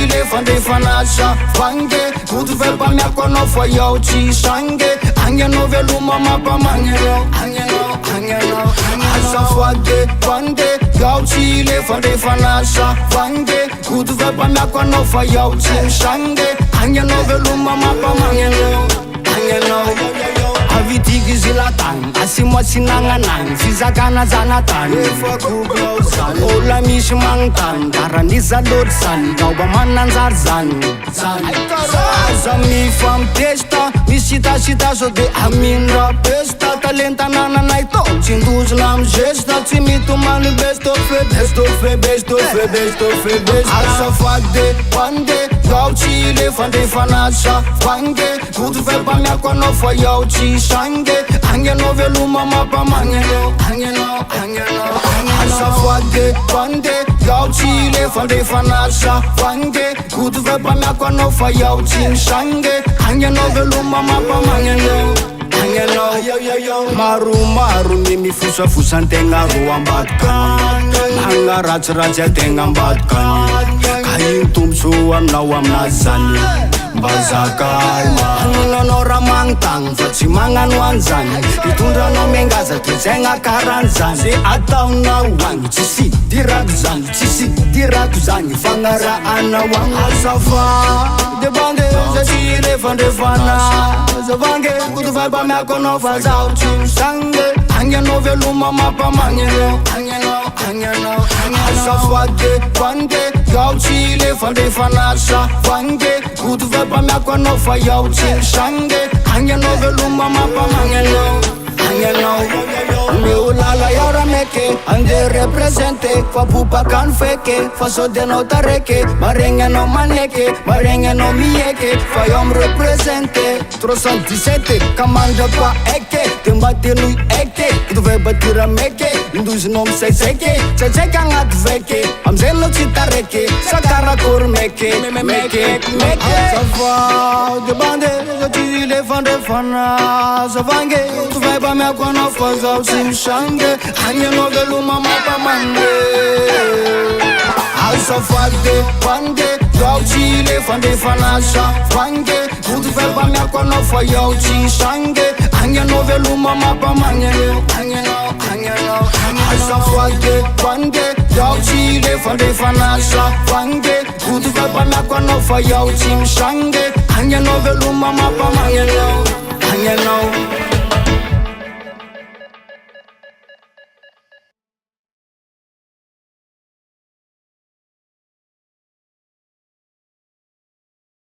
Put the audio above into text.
le fandefanasa vange kutuvepa miako anao fa iaho tsy sange agnanao veloma mampamagnanao agnanao azafady vande iaho tsy le fandefanasa vange kutuvepa miako anao fa iaho tsy sange agnanao veloma mampamagnanao agnanao avitiky izy latagny asimo atsinananagny fizakana zanatany ola misy magnontany daranizalody zany gaoba mananjary zany aza mifampitesta misitasita so de amindra pesta talentanananay to tsindozona amy gesta tsy mitomany azafady pande iaho tsy le fandefanasa vange kutuvepa miako anao fa iaho tsy sange agnanao veloma mampamagnanao azafady pande iaho tsy le fandefanasa vange kutuvepa miako anao fa iaho tsy sange agnanao veloma mampamagnanao maromaro ny mifosafosantegna ro ambadika magnaratsiratsy ategna ambadika ka igny tomboso aminao aminazy zany mbazakay magnanao raha magnontagny fa tsy magnano an'izany hitondranao mengaza toezaigna karan'izany ze ataonao agny tsisy dirako zany tsisy dirako zany fagnarahanao agny azafady bande zasy le fandefana zavange kutuvepa miako anao fa zaho tsy sange agnanao veloma mampamagnanao azafady vande iaho tsy le fandefanasa vange kutuvepa miako anao fa iaho tsy sange agnanao veloma mampamagnanao meu lala iaho raha meke ande représente fa bobakany feke fa sody anao tareke maregny anao maneke maregny anao mieke fa iaho mireprésente 317 kamandrapa eke de mba tenoy eke kutuvepa tira meke indozinao misaisaiky tsaitsaika agnaty veke amizay anao tsy tareke sakarakory meke azafady bande zaty le fandefana zavange kutuvepa miako anao fa zaho tsy misange agnanao veloma mampamagne azafady bande iaho tsy le fandefanasa vange kutuvepa miako anao fa iaho tsy sange agnanao veloma mampamagnanao azafady bande iaho tsy le fandefanasa vange kutuvepa miako anao fa iaho tsy misange agnanao veloma mampamagnanao